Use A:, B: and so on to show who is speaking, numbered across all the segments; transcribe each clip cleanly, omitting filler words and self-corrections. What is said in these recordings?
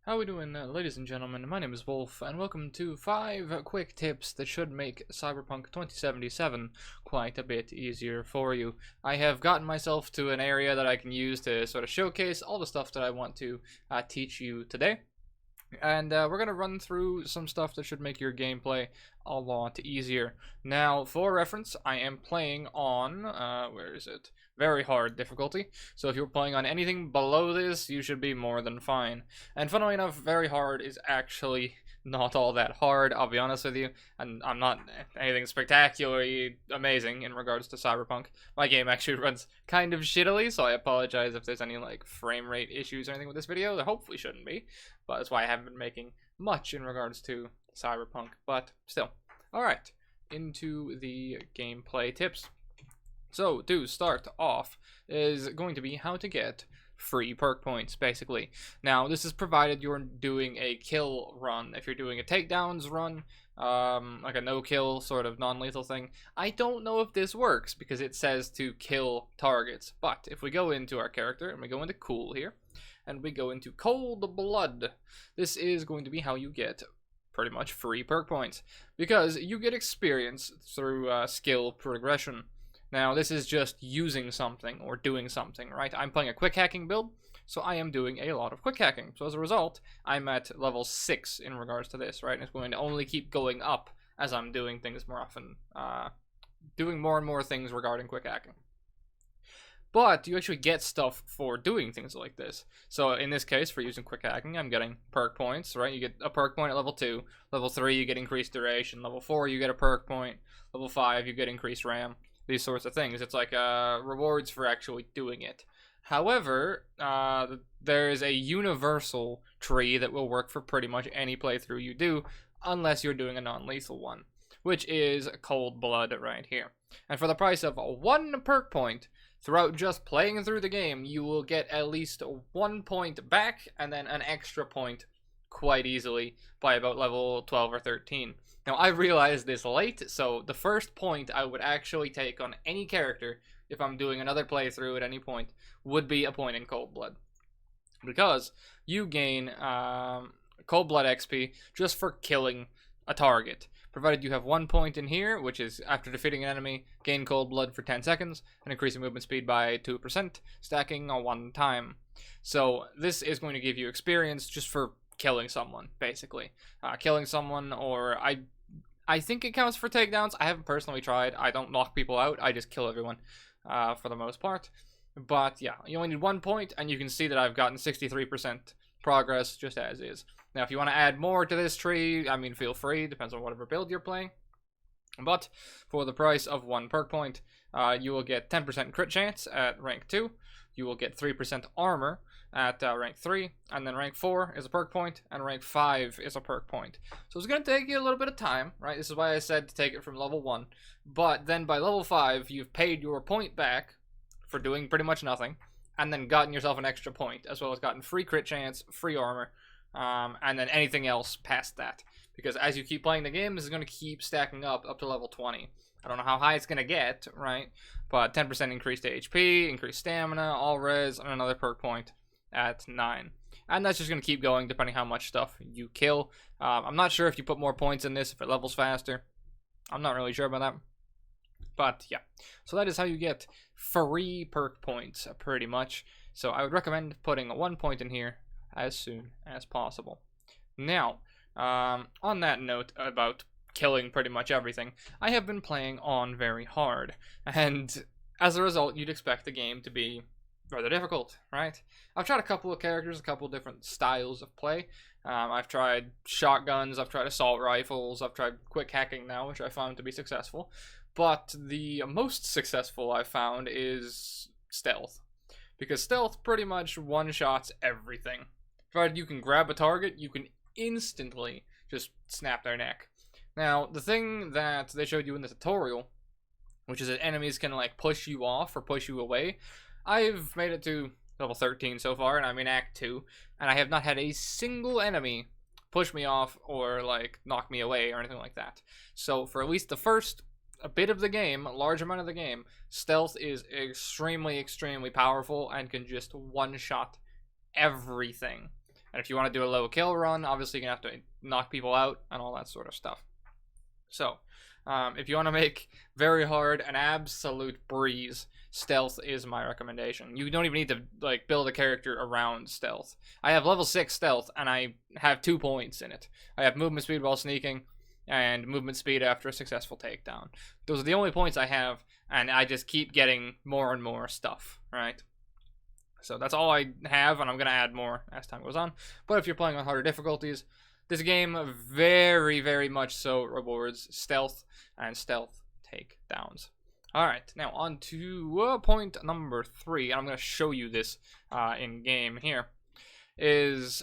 A: How we doing, ladies and gentlemen? My name is Wolf, and welcome to 5 quick tips that should make Cyberpunk 2077 quite a bit easier for you. I have gotten myself to an area that I can use to sort of showcase all the stuff that I want to teach you today. And we're going to run through some stuff that should make your gameplay a lot easier. Now, for reference, I am playing on, where is it? Very hard difficulty. So if you're playing on anything below this, you should be more than fine. And funnily enough, very hard is actually not all that hard, I'll be honest with you. And I'm not anything spectacularly amazing in regards to Cyberpunk. My game actually runs kind of shittily, so I apologize if there's any like frame rate issues or anything with this video. There hopefully shouldn't be, but that's why I haven't been making much in regards to Cyberpunk. But still, alright, into the gameplay tips. So, to start off is going to be how to get free perk points, basically. Now, this is provided you're doing a kill run. If you're doing a takedowns run, like a no-kill sort of non-lethal thing, I don't know if this works because it says to kill targets. But if we go into our character and we go into cool here, and we go into cold blood, this is going to be how you get pretty much free perk points, because you get experience through skill progression. Now, this is just using something or doing something, right? I'm playing a quick hacking build, so I am doing a lot of quick hacking. So as a result, I'm at level 6 in regards to this, right? And it's going to only keep going up as I'm doing things more often, doing more and more things regarding quick hacking. But you actually get stuff for doing things like this. So in this case, for using quick hacking, I'm getting perk points, right? You get a perk point at level 2. Level 3, you get increased duration. Level 4, you get a perk point. Level 5, you get increased RAM. These sorts of things. It's like rewards for actually doing it. However, there is a universal tree that will work for pretty much any playthrough you do, unless you're doing a non-lethal one, which is cold blood right here. And for the price of 1 perk point, throughout just playing through the game, you will get at least 1 point back, and then an extra point quite easily by about level 12 or 13. Now, I realized this late, so the first point I would actually take on any character, if I'm doing another playthrough at any point, would be a point in Cold Blood. Because you gain Cold Blood XP just for killing a target. Provided you have 1 point in here, which is after defeating an enemy, gain Cold Blood for 10 seconds, and increase your movement speed by 2%, stacking on 1 time. So this is going to give you experience just for killing someone, basically. Killing someone, or I think it counts for takedowns. I haven't personally tried. I don't knock people out. I just kill everyone for the most part. But yeah, you only need 1 point, and you can see that I've gotten 63% progress just as is. Now, if you want to add more to this tree, I mean, feel free. Depends on whatever build you're playing. But for the price of 1 perk point, you will get 10% crit chance at rank 2. You will get 3% armor at rank 3, and then rank 4 is a perk point, and rank 5 is a perk point. So it's going to take you a little bit of time, right? This is why I said to take it from level 1. But then by level 5, you've paid your point back for doing pretty much nothing, and then gotten yourself an extra point, as well as gotten free crit chance, free armor, and then anything else past that. Because as you keep playing the game, this is going to keep stacking up to level 20. I don't know how high it's going to get, right? But 10% increased HP, increased stamina, all res, and another perk point at 9. And that's just going to keep going depending how much stuff you kill. I'm not sure if you put more points in this, if it levels faster. I'm not really sure about that. But yeah, so that is how you get free perk points, pretty much. So I would recommend putting 1 point in here as soon as possible. Now, on that note about killing pretty much everything, I have been playing on very hard, and as a result, you'd expect the game to be rather difficult, right? I've tried a couple of characters, a couple of different styles of play. I've tried shotguns, I've tried assault rifles, I've tried quick hacking now, which I found to be successful. But the most successful I've found is stealth. Because stealth pretty much one-shots everything. Provided you can grab a target, you can instantly just snap their neck. Now, the thing that they showed you in the tutorial, which is that enemies can like push you off or push you away, I've made it to level 13 so far, and I'm in Act 2, and I have not had a single enemy push me off or like knock me away or anything like that. So for at least the first a bit of the game, a large amount of the game, stealth is extremely, extremely powerful and can just one-shot everything. And if you want to do a low kill run, obviously you're going to have to knock people out and all that sort of stuff. So, if you want to make very hard an absolute breeze, stealth is my recommendation. You don't even need to like build a character around stealth. I have level 6 stealth, and I have 2 points in it. I have movement speed while sneaking, and movement speed after a successful takedown. Those are the only points I have, and I just keep getting more and more stuff, right? So that's all I have, and I'm going to add more as time goes on. But if you're playing on harder difficulties, this game very, very much so rewards stealth and stealth takedowns. Alright, now on to point number 3, and I'm going to show you this in-game here, is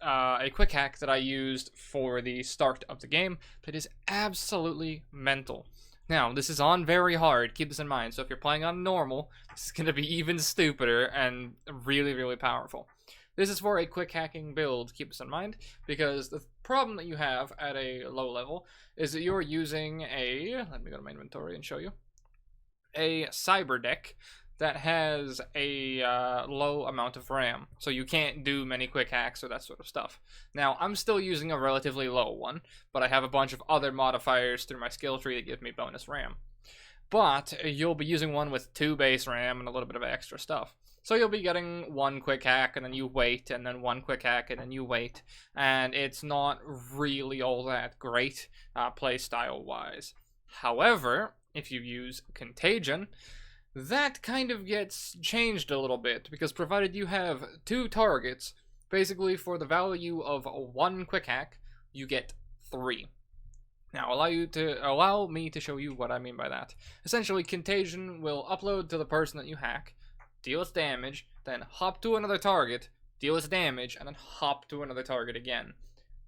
A: a quick hack that I used for the start of the game that is absolutely mental. Now, this is on very hard, keep this in mind, so if you're playing on normal, this is going to be even stupider and really, really powerful. This is for a quick hacking build, keep this in mind, because the problem that you have at a low level is that you're using a, let me go to my inventory and show you, a cyber deck that has a low amount of RAM, so you can't do many quick hacks or that sort of stuff. Now, I'm still using a relatively low one, but I have a bunch of other modifiers through my skill tree that give me bonus RAM. But you'll be using one with 2 base RAM and a little bit of extra stuff. So you'll be getting 1 quick hack, and then you wait, and then 1 quick hack, and then you wait, and it's not really all that great playstyle-wise. However, if you use Contagion, that kind of gets changed a little bit, because provided you have 2 targets, basically for the value of 1 quick hack, you get 3. Now, allow me to show you what I mean by that. Essentially, Contagion will upload to the person that you hack, deal its damage, then hop to another target, deal its damage, and then hop to another target again.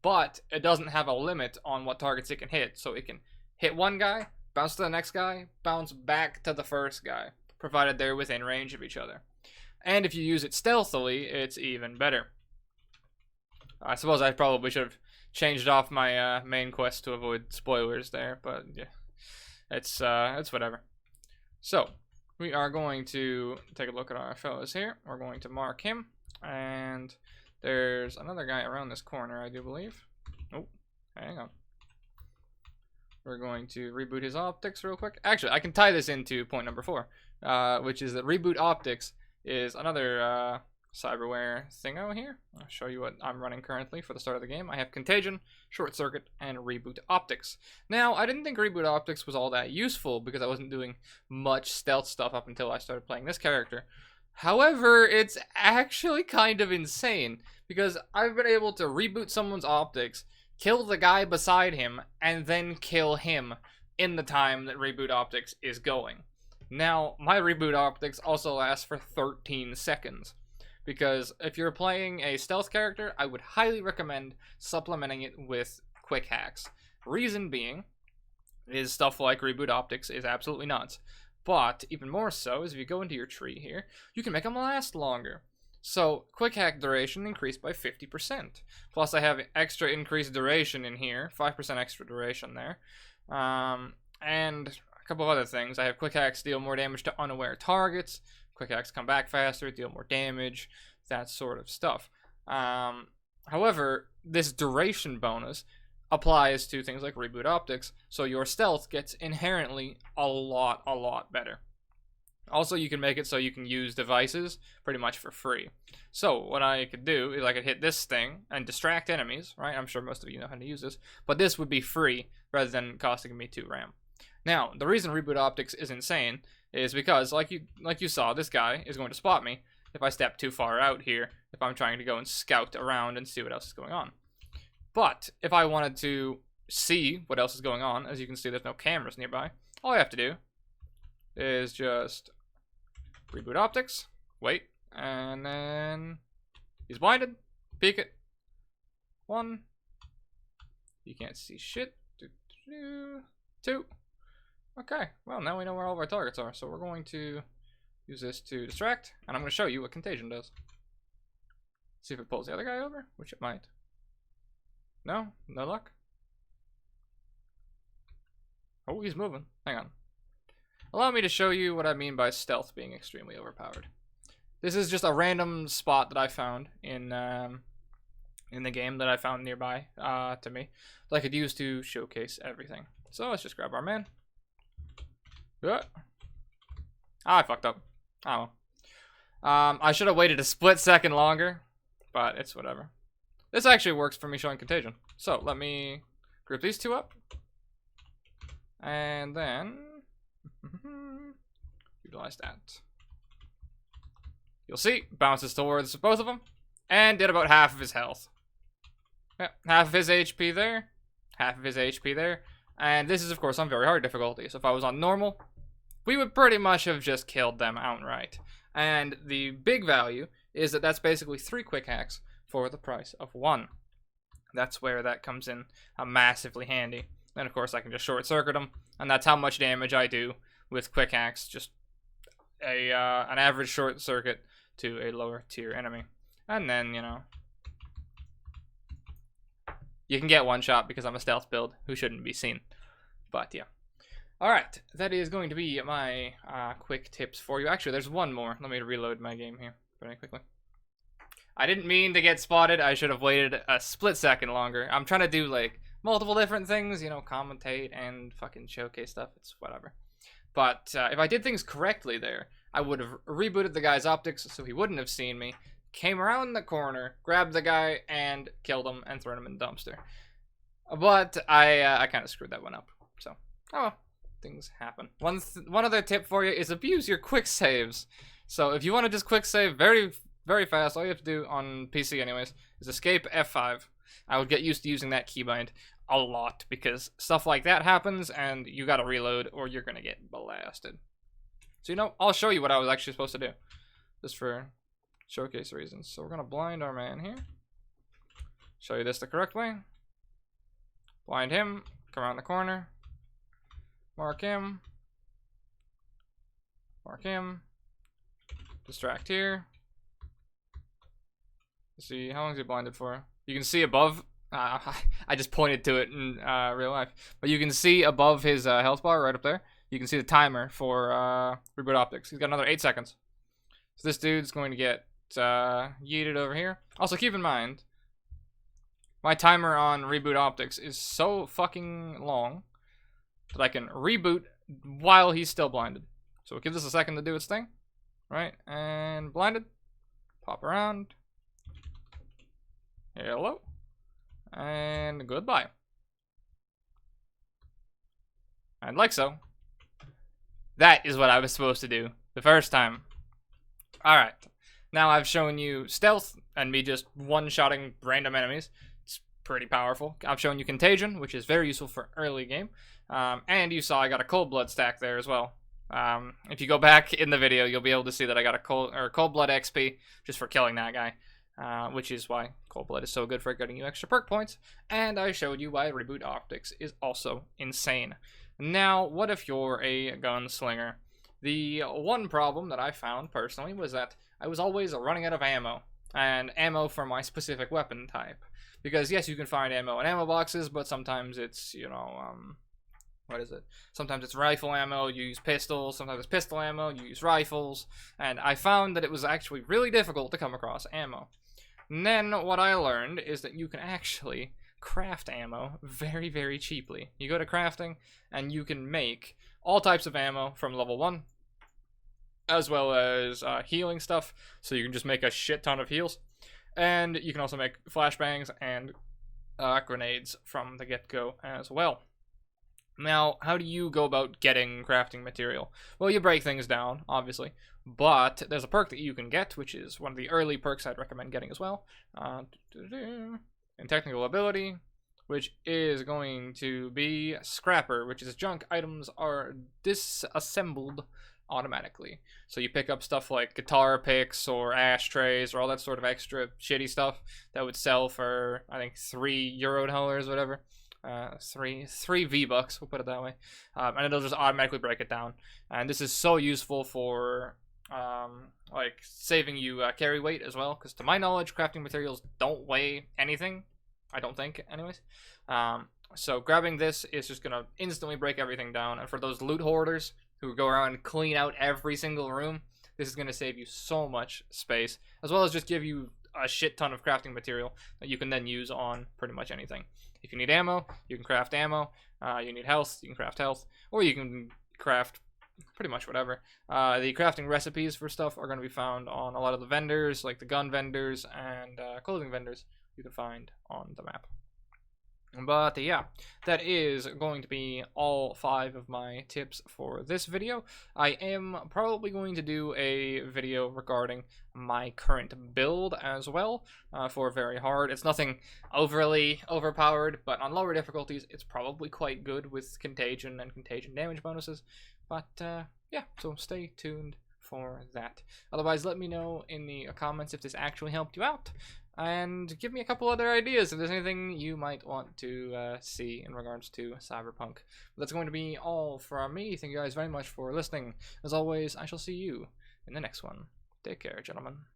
A: But it doesn't have a limit on what targets it can hit, so it can hit one guy, bounce to the next guy, bounce back to the first guy, provided they're within range of each other. And if you use it stealthily, it's even better. I suppose I probably should have changed off my main quest to avoid spoilers there, but yeah, it's whatever. So, we are going to take a look at our fellas here. We're going to mark him, and there's another guy around this corner, I do believe. Oh, hang on. We're going to reboot his optics real quick. Actually, I can tie this into point number 4, which is that Reboot Optics is another cyberware thingo here. I'll show you what I'm running currently for the start of the game. I have Contagion, Short Circuit, and Reboot Optics. Now, I didn't think Reboot Optics was all that useful because I wasn't doing much stealth stuff up until I started playing this character. However, it's actually kind of insane because I've been able to reboot someone's optics, kill the guy beside him, and then kill him in the time that Reboot Optics is going. Now, my Reboot Optics also lasts for 13 seconds. Because if you're playing a stealth character, I would highly recommend supplementing it with quick hacks. Reason being is stuff like Reboot Optics is absolutely nuts. But even more so is if you go into your tree here, you can make them last longer. So quick hack duration increased by 50%. Plus I have extra increased duration in here, 5% extra duration there. And a couple of other things. I have quick hacks deal more damage to unaware targets. Quick hacks come back faster, deal more damage, that sort of stuff. However, this duration bonus applies to things like Reboot Optics, so your stealth gets inherently a lot better. Also, you can make it so you can use devices pretty much for free. So, what I could do is I could hit this thing and distract enemies, right? I'm sure most of you know how to use this, but this would be free rather than costing me 2 RAM. Now, the reason Reboot Optics is insane is because, like you saw, this guy is going to spot me if I step too far out here, if I'm trying to go and scout around and see what else is going on. But if I wanted to see what else is going on, as you can see, there's no cameras nearby, all I have to do is just Reboot Optics, wait, and then he's blinded, peek it, 1, you can't see shit, 2, okay, well, now we know where all of our targets are, so we're going to use this to distract, and I'm going to show you what Contagion does. See if it pulls the other guy over, which it might. No? No luck? Oh, he's moving. Hang on. Allow me to show you what I mean by stealth being extremely overpowered. This is just a random spot that I found in in the game that I found nearby to me that I could use to showcase everything. So let's just grab our man. Ah, I fucked up. Oh. I should have waited a split second longer, but it's whatever. This actually works for me showing contagion. So let me group these two up. And then utilize that. You'll see, bounces towards both of them. And did about half of his health. Yeah, half of his HP there. Half of his HP there. And this is, of course, on very hard difficulty. So if I was on normal, we would pretty much have just killed them outright. And the big value is that that's basically 3 quick hacks for the price of 1. That's where that comes in massively handy. Then, of course, I can just short circuit them. And that's how much damage I do with quick hacks. Just an average short circuit to a lower tier enemy. And then, you know, you can get one shot because I'm a stealth build who shouldn't be seen. But yeah. Alright, that is going to be my quick tips for you. Actually, there's one more. Let me reload my game here very quickly. I didn't mean to get spotted. I should have waited a split second longer. I'm trying to do, like, multiple different things, you know, commentate and fucking showcase stuff. It's whatever. But if I did things correctly there, I would have rebooted the guy's optics so he wouldn't have seen me, came around the corner, grabbed the guy, and killed him and thrown him in the dumpster. But I kind of screwed that one up. So, oh well. Things happen. One other tip for you is abuse your quick saves. So if you want to just quick save very, very fast, all you have to do on PC anyways is escape F5. I would get used to using that keybind a lot because stuff like that happens and you gotta reload or you're gonna get blasted. So, you know, I'll show you what I was actually supposed to do just for showcase reasons. So we're gonna blind our man here. Show you this the correct way. Blind him, come around the corner. Mark him. Mark him. Distract here. Let's see, how long is he blinded for? You can see above. I just pointed to it in real life. But you can see above his health bar right up there. You can see the timer for Reboot Optics. He's got another 8 seconds. So this dude's going to get yeeted over here. Also, keep in mind, my timer on Reboot Optics is so fucking long that I can reboot while he's still blinded. So it gives us a second to do its thing. Right? And blinded. Pop around. Hello. And goodbye. And like so. That is what I was supposed to do the first time. Alright. Now I've shown you stealth and me just one-shotting random enemies. It's pretty powerful. I've shown you contagion, which is very useful for early game. And you saw I got a cold blood stack there as well. If you go back in the video, you'll be able to see that I got a cold blood XP just for killing that guy. Which is why cold blood is so good for getting you extra perk points. And I showed you why Reboot Optics is also insane. Now, what if you're a gunslinger? The one problem that I found personally was that I was always running out of ammo. And ammo for my specific weapon type. Because yes, you can find ammo in ammo boxes, but sometimes it's, you know, what is it? Sometimes it's rifle ammo, you use pistols, sometimes it's pistol ammo, you use rifles, and I found that it was actually really difficult to come across ammo. And then what I learned is that you can actually craft ammo very, very cheaply. You go to crafting, and you can make all types of ammo from level 1, as well as healing stuff, so you can just make a shit ton of heals. And you can also make flashbangs and grenades from the get-go as well. Now, how do you go about getting crafting material? Well, you break things down, obviously, but there's a perk that you can get, which is one of the early perks I'd recommend getting as well. In technical ability, which is going to be Scrapper, which is junk items are disassembled automatically. So you pick up stuff like guitar picks or ashtrays or all that sort of extra shitty stuff that would sell for, I think, €3 or whatever. Three V-Bucks, we'll put it that way. And it'll just automatically break it down. And this is so useful for like saving you carry weight as well, because to my knowledge, crafting materials don't weigh anything. I don't think, anyways. So grabbing this is just gonna instantly break everything down. And for those loot hoarders who go around and clean out every single room, this is gonna save you so much space, as well as just give you a shit ton of crafting material that you can then use on pretty much anything. If you need ammo, you can craft ammo. You need health, you can craft health, or you can craft pretty much whatever. The crafting recipes for stuff are going to be found on a lot of the vendors, like the gun vendors and clothing vendors you can find on the map. But yeah, that is going to be all 5 of my tips for this video. I am probably going to do a video regarding my current build as well for very hard. It's nothing overly overpowered, but on lower difficulties, it's probably quite good with contagion and contagion damage bonuses. But yeah, so stay tuned for that. Otherwise, let me know in the comments if this actually helped you out. And give me a couple other ideas if there's anything you might want to see in regards to Cyberpunk. But that's going to be all from me. Thank you guys very much for listening. As always, I shall see you in the next one. Take care, gentlemen.